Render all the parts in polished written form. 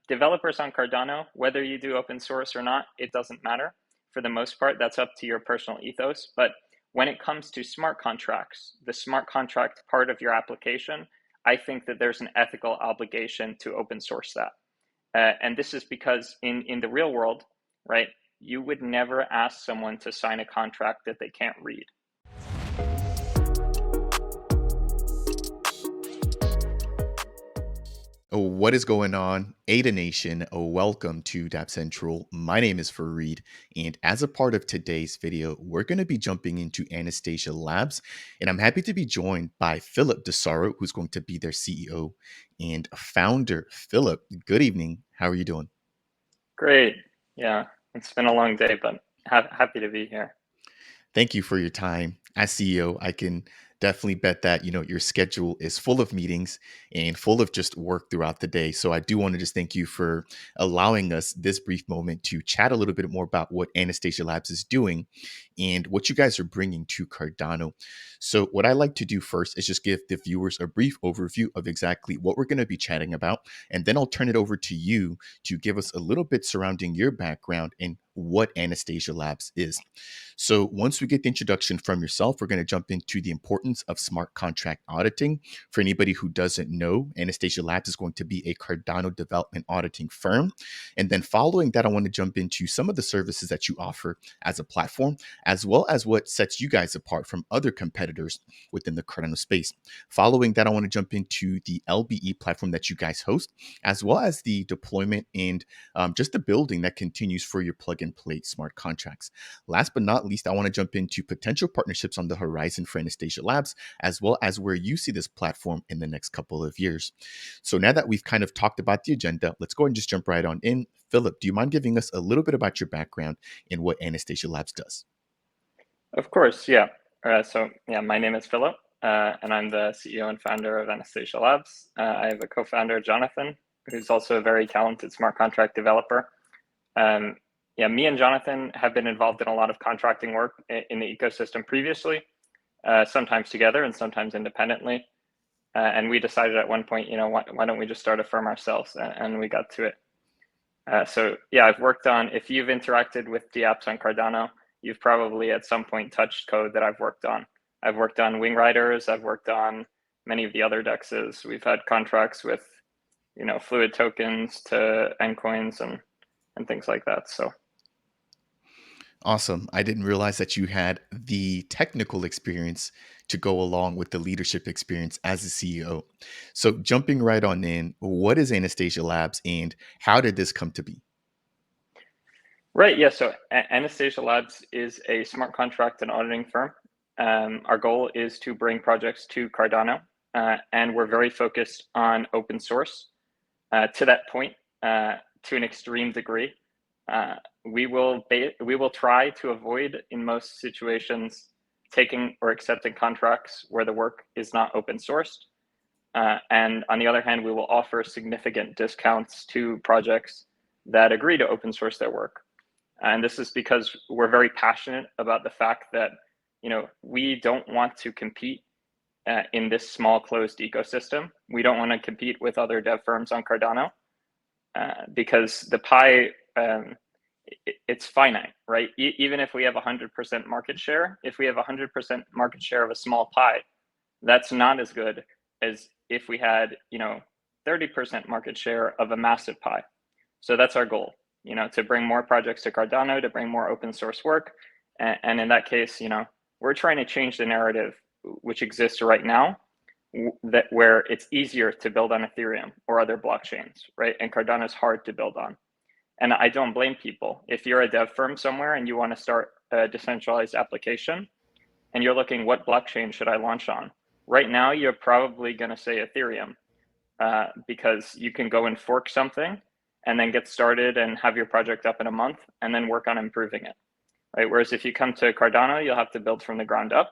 developers on Cardano, whether you do open source or not, it doesn't matter. For the most part, that's up to your personal ethos. But when it comes to smart contracts, the smart contract part of your application, I think that there's an ethical obligation to open source that. And this is because in the real world, right, you would never ask someone to sign a contract that they can't read. What is going on, Ada Nation? Welcome to Dapp Central. My name is Fareed, and as a part of today's video, we're going to be jumping into Anastasia Labs, and I'm happy to be joined by Philip DeSaro, who's going to be their CEO and founder. Philip, good evening. How are you doing? Great. Yeah, it's been a long day, but happy to be here. Thank you for your time. As CEO, I can definitely bet that, your schedule is full of meetings and full of just work throughout the day. So I do want to just thank you for allowing us this brief moment to chat a little bit more about what Anastasia Labs is doing and what you guys are bringing to Cardano. So what I like to do first is just give the viewers a brief overview of exactly what we're going to be chatting about. And then I'll turn it over to you to give us a little bit surrounding your background and what Anastasia Labs is. So once we get the introduction from yourself, we're going to jump into the importance of smart contract auditing. For anybody who doesn't know, Anastasia Labs is going to be a Cardano development auditing firm. And then following that, I want to jump into some of the services that you offer as a platform, as well as what sets you guys apart from other competitors within the Cardano space. Following that, I want to jump into the LBE platform that you guys host, as well as the deployment and just the building that continues for your plug and play smart contracts. Last but not least, I want to jump into potential partnerships on the horizon for Anastasia Labs, as well as where you see this platform in the next couple of years. So now that we've kind of talked about the agenda, let's go and just jump right on in. Philip, do you mind giving us a little bit about your background and what Anastasia Labs does? Of course, yeah. My name is Philip, and I'm the CEO and founder of Anastasia Labs. I have a co-founder, Jonathan, who's also a very talented smart contract developer. Me and Jonathan have been involved in a lot of contracting work in the ecosystem previously, sometimes together and sometimes independently. And we decided at one point, why don't we just start a firm ourselves? And we got to it. I've worked on, if you've interacted with the apps on Cardano, you've probably at some point touched code that I've worked on. I've worked on Wing Riders. I've worked on many of the other dexes. We've had contracts with, fluid tokens to endcoins and things like that. So. Awesome. I didn't realize that you had the technical experience to go along with the leadership experience as a CEO. So jumping right on in, what is Anastasia Labs and how did this come to be? Right. Yeah. So Anastasia Labs is a smart contract and auditing firm. Our goal is to bring projects to Cardano, and we're very focused on open source. To that point, to an extreme degree, we will try to avoid, in most situations, taking or accepting contracts where the work is not open sourced. And on the other hand, we will offer significant discounts to projects that agree to open source their work. And this is because we're very passionate about the fact that, we don't want to compete in this small closed ecosystem. We don't want to compete with other dev firms on Cardano because the pie, it's finite, right? Even if we have 100% market share, if we have 100% market share of a small pie, that's not as good as if we had, 30% market share of a massive pie. So that's our goal, to bring more projects to Cardano, to bring more open source work. And in that case, we're trying to change the narrative which exists right now, that where it's easier to build on Ethereum or other blockchains, right? And Cardano is hard to build on. And I don't blame people. If you're a dev firm somewhere and you want to start a decentralized application and you're looking, what blockchain should I launch on? Right now, you're probably going to say Ethereum because you can go and fork something and then get started and have your project up in a month and then work on improving it, right? Whereas if you come to Cardano, you'll have to build from the ground up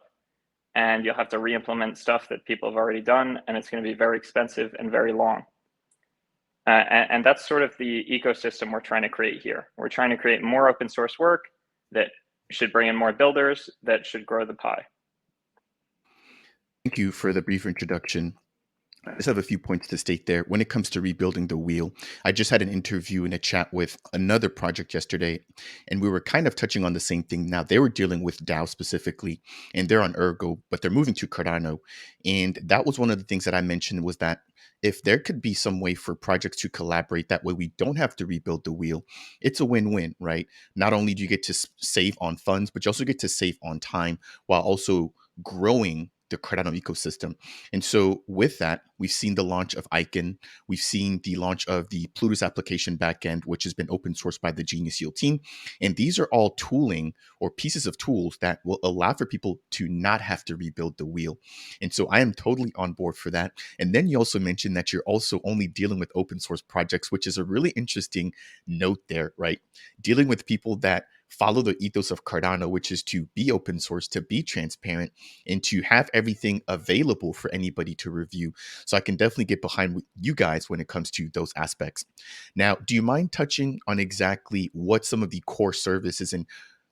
and you'll have to re-implement stuff that people have already done, and it's going to be very expensive and very long. And that's sort of the ecosystem we're trying to create here. We're trying to create more open source work that should bring in more builders, that should grow the pie. Thank you for the brief introduction. I just have a few points to state there. When it comes to rebuilding the wheel, I just had an interview and a chat with another project yesterday, and we were kind of touching on the same thing. Now, they were dealing with DAO specifically, and they're on Ergo, but they're moving to Cardano. And that was one of the things that I mentioned was that if there could be some way for projects to collaborate, that way we don't have to rebuild the wheel, it's a win-win, right? Not only do you get to save on funds, but you also get to save on time while also growing the Cardano ecosystem. And so with that, we've seen the launch of Icon. We've seen the launch of the Plutus application backend, which has been open sourced by the Genius Yield team. And these are all tooling or pieces of tools that will allow for people to not have to rebuild the wheel. And so I am totally on board for that. And then you also mentioned that you're also only dealing with open source projects, which is a really interesting note there, right? Dealing with people that follow the ethos of Cardano, which is to be open source, to be transparent, and to have everything available for anybody to review. So I can definitely get behind you guys when it comes to those aspects. Now, do you mind touching on exactly what some of the core services and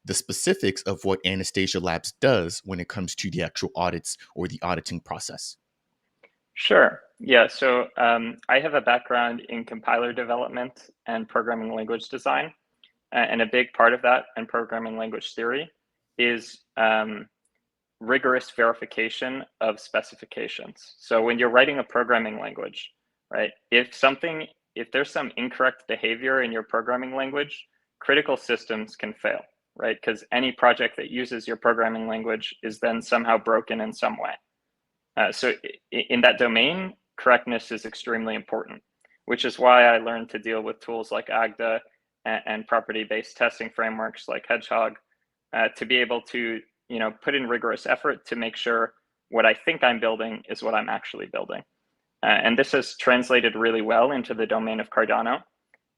the specifics of what Anastasia Labs does when it comes to the actual audits or the auditing process? Sure. Yeah. So I have a background in compiler development and programming language design. And a big part of that and programming language theory is rigorous verification of specifications. So when you're writing a programming language, right, if there's some incorrect behavior in your programming language, critical systems can fail, right? Because any project that uses your programming language is then somehow broken in some way. So in that domain, correctness is extremely important, which is why I learned to deal with tools like Agda and property-based testing frameworks like Hedgehog to be able to put in rigorous effort to make sure what I think I'm building is what I'm actually building. And this has translated really well into the domain of Cardano.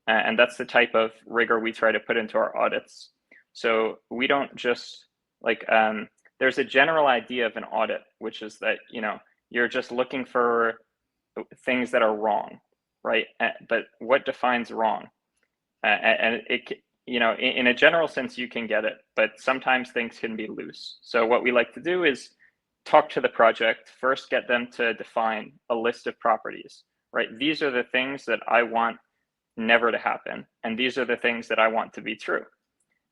And that's the type of rigor we try to put into our audits. So we don't just there's a general idea of an audit, which is that, you're just looking for things that are wrong, right? But what defines wrong? And it, in a general sense, you can get it, but sometimes things can be loose. So what we like to do is talk to the project, first get them to define a list of properties, right? These are the things that I want never to happen. And these are the things that I want to be true.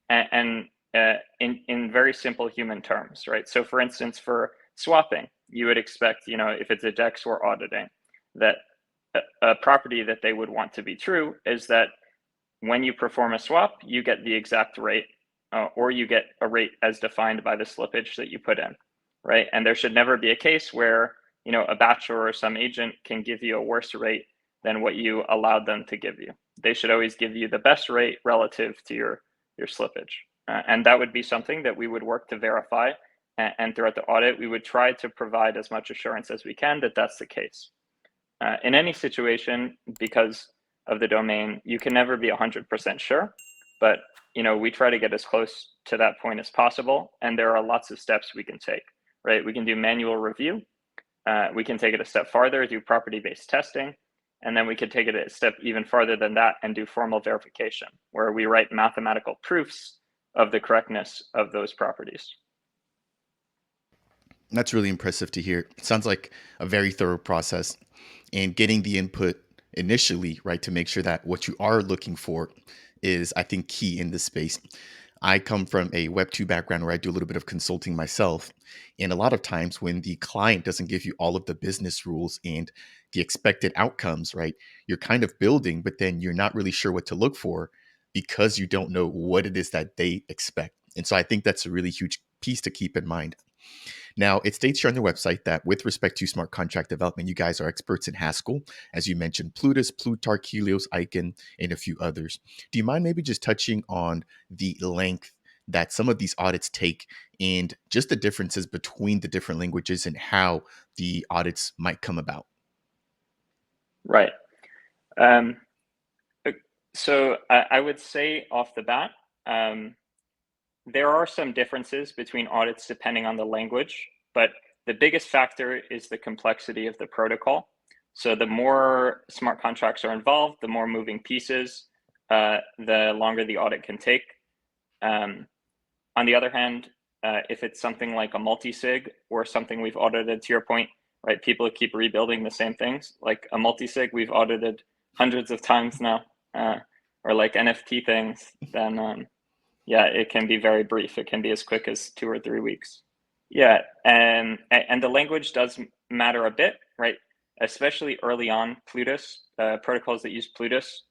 And in very simple human terms, right? So for instance, for swapping, you would expect, if it's a DEX we're auditing, that a property that they would want to be true is that when you perform a swap, you get the exact rate, or you get a rate as defined by the slippage that you put in, right? And there should never be a case where, a batcher or some agent can give you a worse rate than what you allowed them to give you. They should always give you the best rate relative to your slippage. And that would be something that we would work to verify. And throughout the audit, we would try to provide as much assurance as we can that that's the case. In any situation, because of the domain, you can never be 100% sure, but we try to get as close to that point as possible. And there are lots of steps we can take, right? We can do manual review. We can take it a step farther, do property-based testing. And then we could take it a step even farther than that and do formal verification, where we write mathematical proofs of the correctness of those properties. That's really impressive to hear. It sounds like a very thorough process, and getting the input initially, right, to make sure that what you are looking for is, I think, key in this space. I come from a Web2 background where I do a little bit of consulting myself. And a lot of times when the client doesn't give you all of the business rules and the expected outcomes, right, you're kind of building, but then you're not really sure what to look for because you don't know what it is that they expect. And so I think that's a really huge piece to keep in mind. Now, it states here on their website that with respect to smart contract development, you guys are experts in Haskell, as you mentioned, Plutus, Plutarch, Helios, Icon, and a few others. Do you mind maybe just touching on the length that some of these audits take and just the differences between the different languages and how the audits might come about? Right. Um, so I would say off the bat, there are some differences between audits depending on the language, but the biggest factor is the complexity of the protocol. So the more smart contracts are involved, the more moving pieces, the longer the audit can take. On the other hand, if it's something like a multi-sig or something we've audited, to your point, right? People keep rebuilding the same things. Like a multi-sig, we've audited hundreds of times now, or like NFT things, then yeah, it can be very brief. It can be as quick as 2 or 3 weeks. Yeah, and the language does matter a bit, right? Especially early on, Plutus, protocols that use Plutus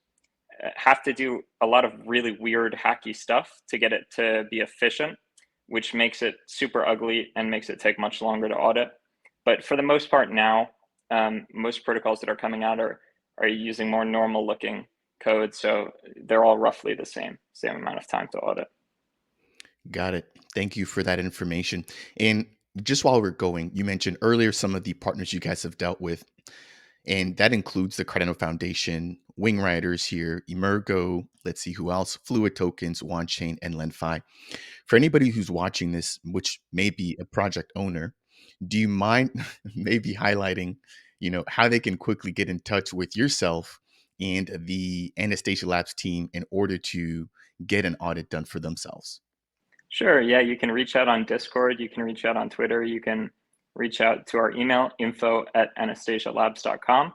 have to do a lot of really weird, hacky stuff to get it to be efficient, which makes it super ugly and makes it take much longer to audit. But for the most part now, most protocols that are coming out are using more normal looking code, so they're all roughly the same amount of time to audit. Got it. Thank you for that information. And just while we're going, you mentioned earlier some of the partners you guys have dealt with, and that includes the Cardano Foundation, Wing Riders here, Emergo, let's see who else, Fluid Tokens, OneChain, and LenFi. For anybody who's watching this, which may be a project owner, do you mind maybe highlighting, how they can quickly get in touch with yourself and the Anastasia Labs team in order to get an audit done for themselves? Sure, yeah, you can reach out on Discord, you can reach out on Twitter, you can reach out to our email, info@anastasialabs.com.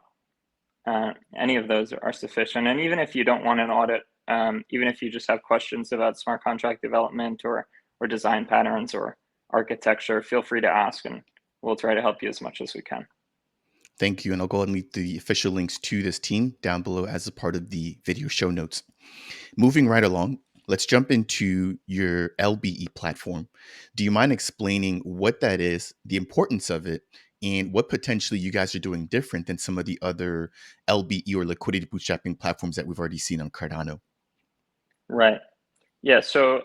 Any of those are sufficient. And even if you don't want an audit, even if you just have questions about smart contract development or design patterns or architecture, feel free to ask and we'll try to help you as much as we can. Thank you. And I'll go ahead and leave the official links to this team down below as a part of the video show notes. Moving right along, let's jump into your LBE platform. Do you mind explaining what that is, the importance of it, and what potentially you guys are doing different than some of the other LBE or liquidity bootstrapping platforms that we've already seen on Cardano? Right. Yeah. So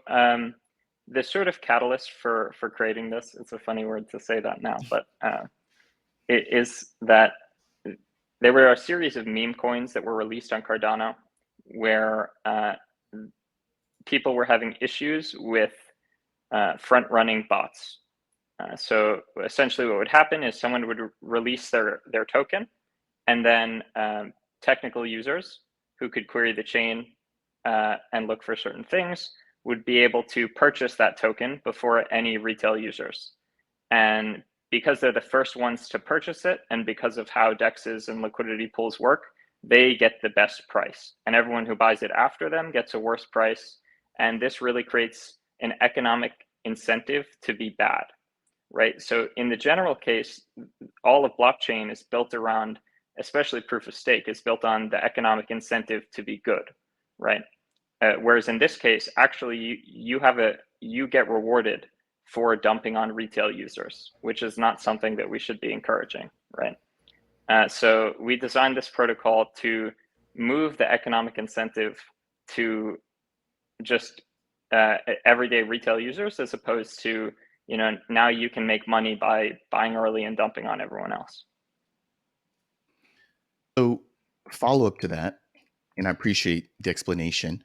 the sort of catalyst for creating this, it's a funny word to say that now, but it is that there were a series of meme coins that were released on Cardano where people were having issues with front-running bots. So essentially what would happen is someone would release their token, and then technical users who could query the chain and look for certain things would be able to purchase that token before any retail users. And because they're the first ones to purchase it, and because of how DEXs and liquidity pools work, they get the best price. And everyone who buys it after them gets a worse price. And this really creates an economic incentive to be bad, right? So in the general case, all of blockchain is built around, especially proof of stake, is built on the economic incentive to be good, right? Whereas in this case, actually, you get rewarded for dumping on retail users, which is not something that we should be encouraging, right? So we designed this protocol to move the economic incentive to just everyday retail users, as opposed to, now you can make money by buying early and dumping on everyone else. So, follow up to that, and I appreciate the explanation.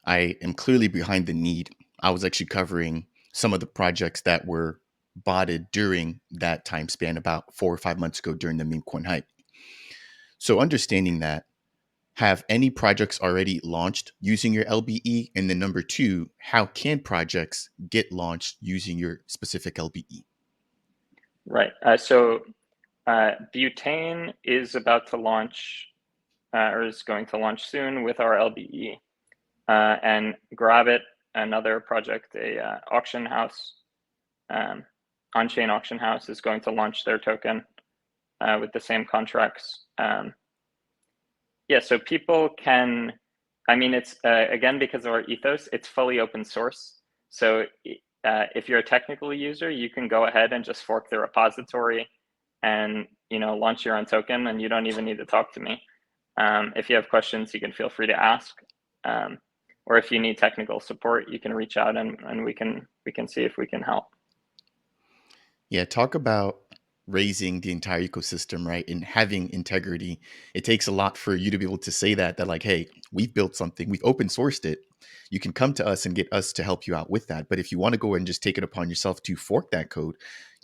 I am clearly behind the need. I was actually covering some of the projects that were botted during that time span about 4 or 5 months ago during the meme coin hype. So understanding that, have any projects already launched using your LBE? And then number two, how can projects get launched using your specific LBE? Right. So Butane is about to launch, or is going to launch soon with our LBE. And Grabit, another project, a auction house, on-chain auction house, is going to launch their token with the same contracts. Yeah, so people can, it's, again, because of our ethos, it's fully open source. So if you're a technical user, you can go ahead and just fork the repository and, launch your own token, and you don't even need to talk to me. If you have questions, you can feel free to ask. Or if you need technical support, you can reach out and we can see if we can help. Yeah, talk about raising the entire ecosystem, right? And having integrity. It takes a lot for you to be able to say that like, hey, we've built something, we've open sourced it. You can come to us and get us to help you out with that. But if you want to go and just take it upon yourself to fork that code,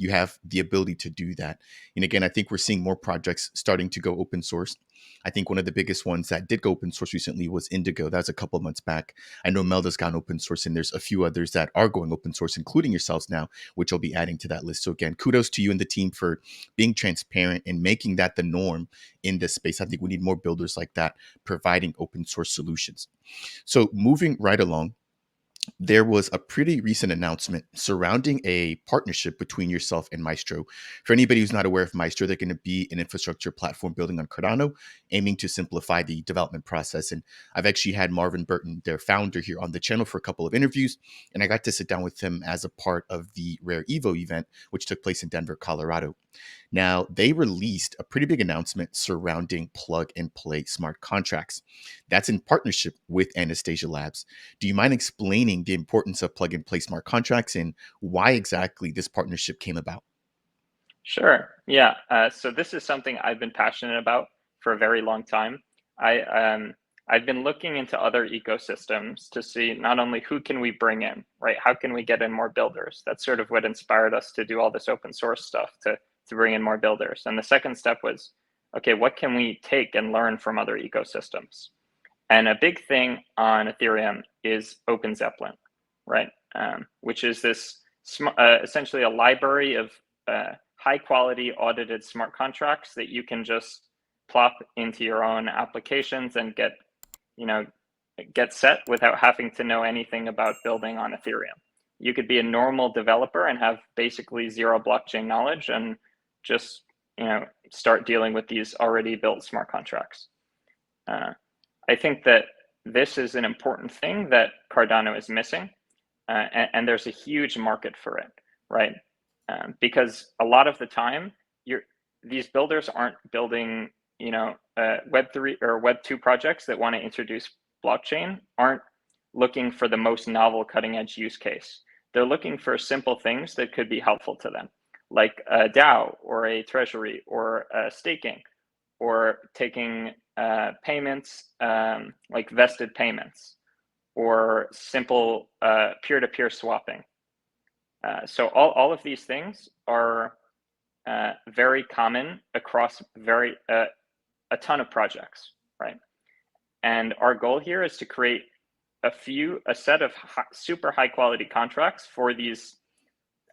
you have the ability to do that. And again, I think we're seeing more projects starting to go open source. I think one of the biggest ones that did go open source recently was Indigo. That was a couple of months back. I know Melda's gone open source, and there's a few others that are going open source, including yourselves now, which I'll be adding to that list. So again, kudos to you and the team for being transparent and making that the norm in this space. I think we need more builders like that providing open source solutions. So moving right along, there was a pretty recent announcement surrounding a partnership between yourself and Maestro. For anybody who's not aware of Maestro, they're going to be an infrastructure platform building on Cardano, aiming to simplify the development process. And I've actually had Marvin Burton, their founder, here on the channel for a couple of interviews, and I got to sit down with him as a part of the Rare Evo event, which took place in Denver, Colorado. Now, they released a pretty big announcement surrounding plug and play smart contracts. That's in partnership with Anastasia Labs. Do you mind explaining the importance of plug and play smart contracts and why exactly this partnership came about? Sure. Yeah. So this is something I've been passionate about for a very long time. I've been looking into other ecosystems to see not only who can we bring in, right? How can we get in more builders? That's sort of what inspired us to do all this open source stuff to bring in more builders. And the second step was, okay, what can we take and learn from other ecosystems? And a big thing on Ethereum is Open Zeppelin, right? Which is this essentially a library of high quality audited smart contracts that you can just plop into your own applications and get set without having to know anything about building on Ethereum. You could be a normal developer and have basically zero blockchain knowledge and just start dealing with these already built smart contracts. I think that this is an important thing that Cardano is missing, and there's a huge market for it, right? Because a lot of the time, these builders aren't building, Web3 or Web2 projects that want to introduce blockchain aren't looking for the most novel cutting edge use case. They're looking for simple things that could be helpful to them, like a DAO or a treasury or staking or taking payments like vested payments or simple peer-to-peer swapping. So all of these things are very common across a ton of projects, right? And our goal here is to create a set of super high quality contracts for these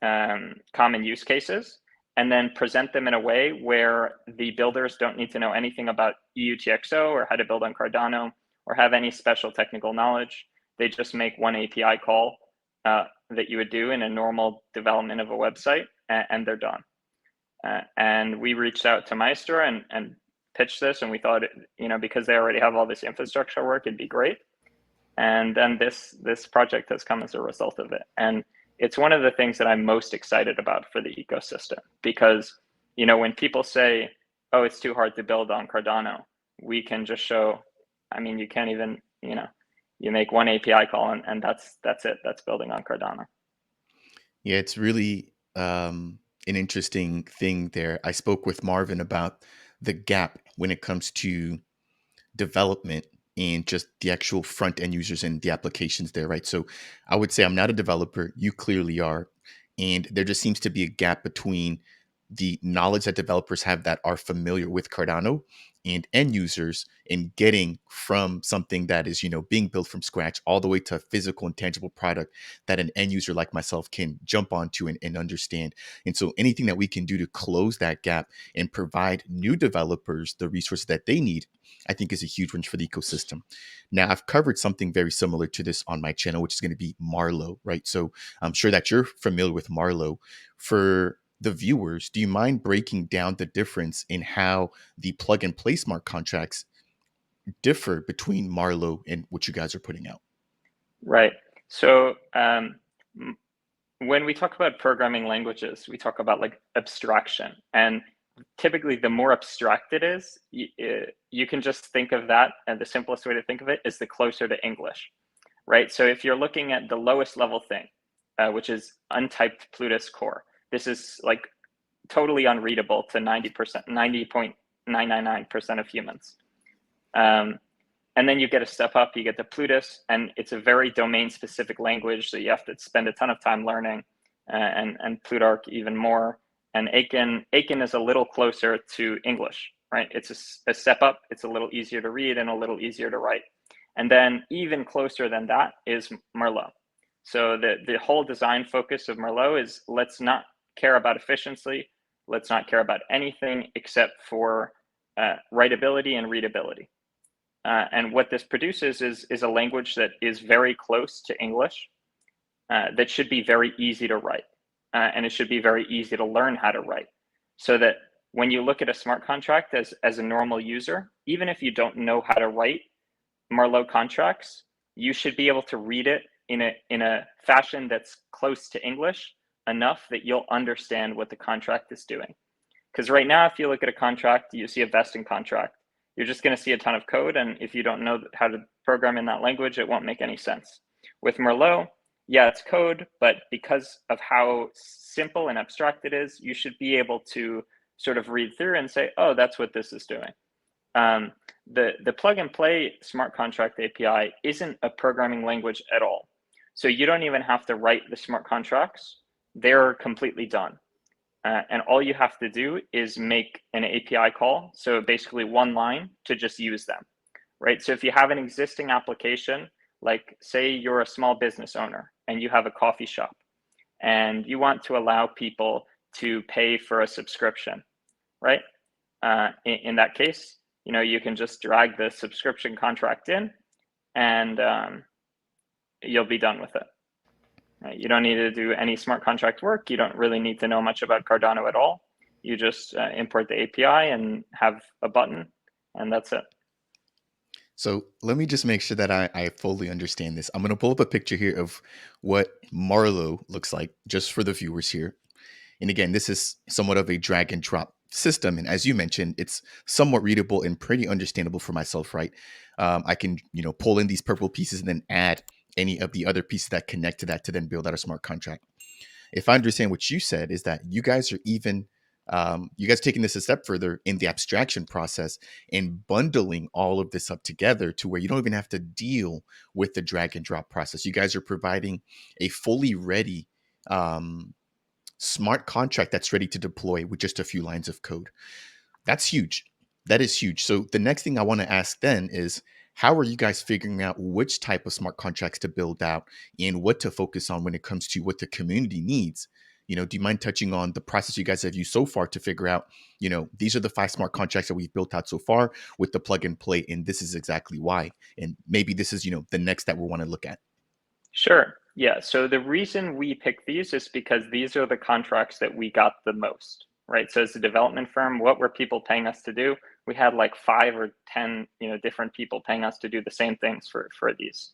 common use cases, and then present them in a way where the builders don't need to know anything about EUTXO or how to build on Cardano or have any special technical knowledge. They just make one API call that you would do in a normal development of a website, and they're done. And we reached out to Maestro and pitched this, and we thought, because they already have all this infrastructure work, it'd be great. And then this project has come as a result of it. And it's one of the things that I'm most excited about for the ecosystem, because, when people say, oh, it's too hard to build on Cardano, we can just show, you can't even, you make one API call and that's it. That's building on Cardano. Yeah, it's really an interesting thing there. I spoke with Marvin about the gap when it comes to development and just the actual front end users and the applications there, right? So I would say I'm not a developer. You clearly are. And there just seems to be a gap between the knowledge that developers have that are familiar with Cardano and end users in getting from something that is, being built from scratch all the way to a physical and tangible product that an end user like myself can jump onto and understand. And so anything that we can do to close that gap and provide new developers the resources that they need, I think is a huge win for the ecosystem. Now, I've covered something very similar to this on my channel, which is going to be Marlowe, right? So I'm sure that you're familiar with Marlowe. For the viewers, do you mind breaking down the difference in how the plug and play smart contracts differ between Marlowe and what you guys are putting out? Right. So when we talk about programming languages, we talk about like abstraction. And typically the more abstract it is, you can just think of that, and the simplest way to think of it is the closer to English, right? So if you're looking at the lowest level thing, which is untyped Plutus core, this is like totally unreadable to 90%, 90.999% of humans. And then you get a step up, you get the Plutus, and it's a very domain specific language. So you have to spend a ton of time learning. and Plutarch even more. And Aiken is a little closer to English, right? It's a step up. It's a little easier to read and a little easier to write. And then even closer than that is Marlowe. So the whole design focus of Marlowe is, let's not care about efficiency. Let's not care about anything except for writability and readability. And what this produces is a language that is very close to English, that should be very easy to write. And it should be very easy to learn how to write. So that when you look at a smart contract as a normal user, even if you don't know how to write Marlowe contracts, you should be able to read it in a fashion that's close to English enough that you'll understand what the contract is doing. Because right now, if you look at a contract, you see a vesting contract, you're just going to see a ton of code. And if you don't know how to program in that language, it won't make any sense. With Marlowe, yeah, it's code, but because of how simple and abstract it is, you should be able to sort of read through and say, oh, that's what this is doing. The plug and play smart contract API isn't a programming language at all. So you don't even have to write the smart contracts. They're completely done. And all you have to do is make an API call. So basically one line to just use them, right? So if you have an existing application, like say you're a small business owner and you have a coffee shop and you want to allow people to pay for a subscription, right? In that case, you can just drag the subscription contract in and you'll be done with it. Right? You don't need to do any smart contract work. You don't really need to know much about Cardano at all. You just import the API and have a button, and that's it. So let me just make sure that I fully understand this. I'm going to pull up a picture here of what Marlowe looks like, just for the viewers here. And again, this is somewhat of a drag and drop system. And as you mentioned, it's somewhat readable and pretty understandable for myself, right? I can, pull in these purple pieces and then add any of the other pieces that connect to that to then build out a smart contract. If I understand what you said, is that you guys are even, you guys taking this a step further in the abstraction process and bundling all of this up together to where you don't even have to deal with the drag and drop process. You guys are providing a fully ready smart contract that's ready to deploy with just a few lines of code. That's huge. That is huge. So the next thing I want to ask then is, how are you guys figuring out which type of smart contracts to build out and what to focus on when it comes to what the community needs? Do you mind touching on the process you guys have used so far to figure out, these are the 5 smart contracts that we've built out so far with the plug and play, and this is exactly why. And maybe this is, the next that we want to look at. Sure. Yeah. So the reason we picked these is because these are the contracts that we got the most, right? So as a development firm, what were people paying us to do? We had like 5 or 10, different people paying us to do the same things for these.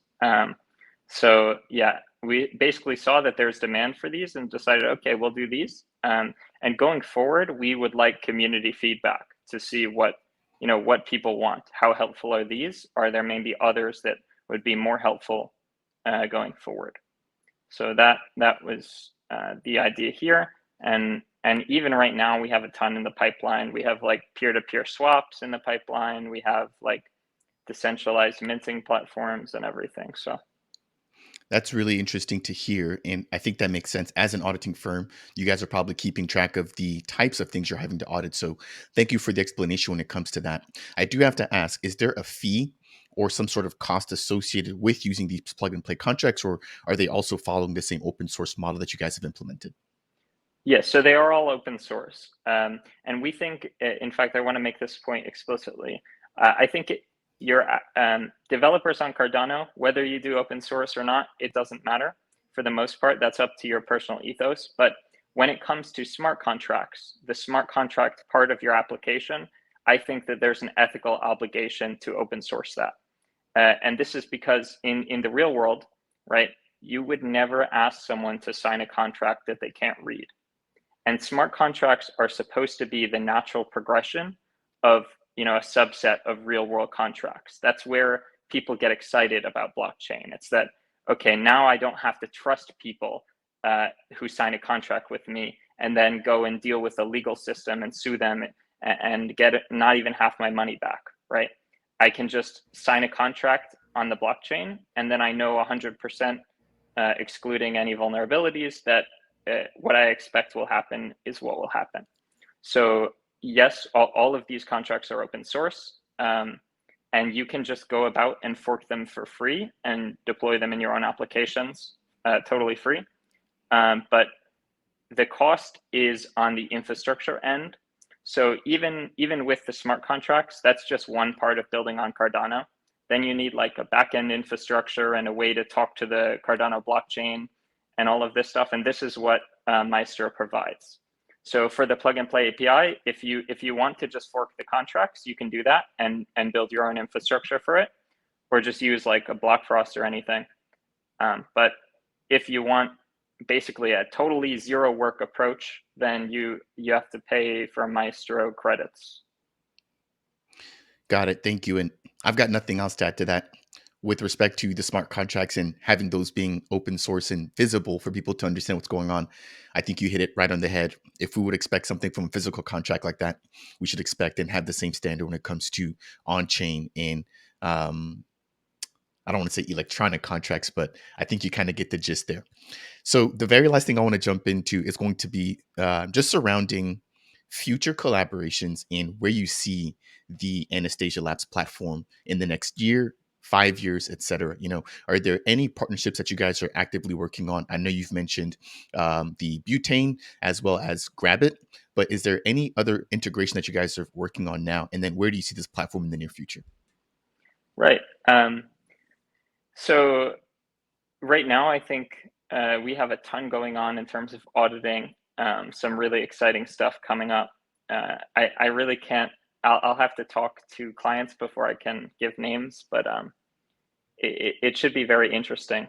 So yeah, we basically saw that there's demand for these and decided, okay, we'll do these. And going forward, we would like community feedback to see what people want. How helpful are these? Are there maybe others that would be more helpful going forward? So that was the idea here. And even right now, we have a ton in the pipeline. We have like peer-to-peer swaps in the pipeline. We have like decentralized minting platforms and everything. So that's really interesting to hear. And I think that makes sense. As an auditing firm, you guys are probably keeping track of the types of things you're having to audit. So thank you for the explanation when it comes to that. I do have to ask, is there a fee or some sort of cost associated with using these plug and play contracts, or are they also following the same open source model that you guys have implemented? Yes, so they are all open source. And we think, in fact, I want to make this point explicitly. I think your developers on Cardano, whether you do open source or not, it doesn't matter. For the most part, that's up to your personal ethos. But when it comes to smart contracts, the smart contract part of your application, I think that there's an ethical obligation to open source that. And this is because in the real world, right, you would never ask someone to sign a contract that they can't read. And smart contracts are supposed to be the natural progression of a subset of real world contracts. That's where people get excited about blockchain. It's that, okay, now I don't have to trust people who sign a contract with me and then go and deal with the legal system and sue them and get not even half my money back, right? I can just sign a contract on the blockchain, and then I know 100%, excluding any vulnerabilities, that what I expect will happen is what will happen. So yes, all of these contracts are open source, and you can just go about and fork them for free and deploy them in your own applications, totally free. But the cost is on the infrastructure end. So even with the smart contracts, that's just one part of building on Cardano. Then you need like a backend infrastructure and a way to talk to the Cardano blockchain and all of this stuff. And this is what Maestro provides. So for the plug and play API, if you want to just fork the contracts, you can do that and build your own infrastructure for it, or just use like a block frost or anything. But if you want basically a totally zero work approach, then you have to pay for Maestro credits. Got it. Thank you. And I've got nothing else to add to that. With respect to the smart contracts and having those being open source and visible for people to understand what's going on, I think you hit it right on the head. If we would expect something from a physical contract like that, we should expect and have the same standard when it comes to on-chain and I don't want to say electronic contracts, but I think you kind of get the gist there. So the very last thing I want to jump into is going to be just surrounding future collaborations and where you see the Anastasia Labs platform in the next year, 5 years, et cetera. Are there any partnerships that you guys are actively working on? I know you've mentioned the butane as well as Grabit, but is there any other integration that you guys are working on now? And then where do you see this platform in the near future? Right. So right now, I think we have a ton going on in terms of auditing, some really exciting stuff coming up. I really can't, I'll have to talk to clients before I can give names, but it should be very interesting.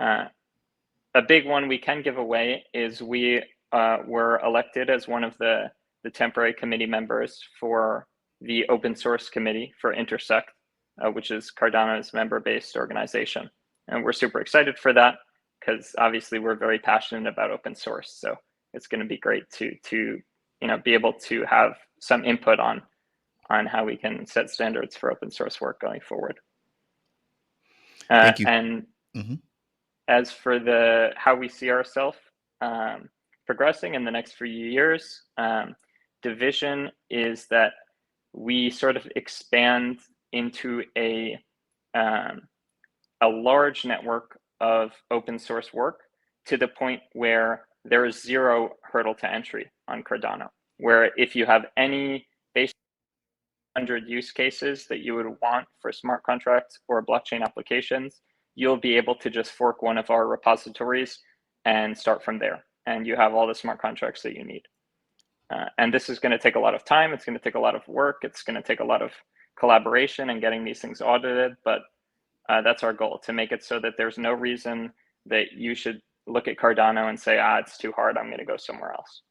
A big one we can give away is we were elected as one of the temporary committee members for the open source committee for Intersect, which is Cardano's member-based organization. And we're super excited for that because obviously we're very passionate about open source. So it's going to be great to be able to have some input on how we can set standards for open source work going forward. Thank you. And as for how we see ourselves progressing in the next few years, the vision is that we sort of expand into a large network of open source work to the point where there is zero hurdle to entry on Cardano, where if you have any basic 100 use cases that you would want for smart contracts or blockchain applications, you'll be able to just fork one of our repositories and start from there. And you have all the smart contracts that you need. And this is going to take a lot of time. It's going to take a lot of work. It's going to take a lot of collaboration and getting these things audited. But that's our goal, to make it so that there's no reason that you should look at Cardano and say, it's too hard, I'm going to go somewhere else.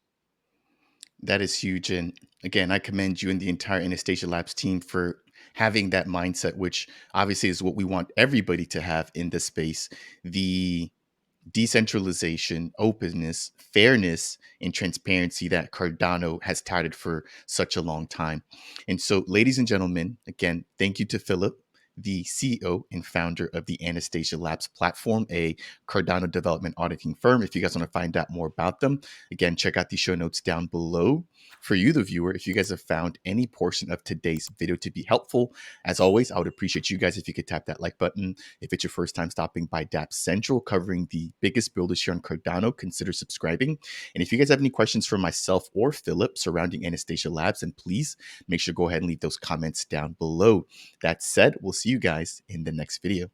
That is huge. And again, I commend you and the entire Anastasia Labs team for having that mindset, which obviously is what we want everybody to have in this space. The decentralization, openness, fairness, and transparency that Cardano has touted for such a long time. And so, ladies and gentlemen, again, thank you to Philip, the CEO and founder of the Anastasia Labs platform, a Cardano development auditing firm. If you guys want to find out more about them, again, check out the show notes down below. For you, the viewer, if you guys have found any portion of today's video to be helpful, as always, I would appreciate you guys if you could tap that like button. If it's your first time stopping by Dapp Central, covering the biggest builders here on Cardano, consider subscribing. And if you guys have any questions for myself or Philip surrounding Anastasia Labs, then please make sure to go ahead and leave those comments down below. That said, we'll see you guys in the next video.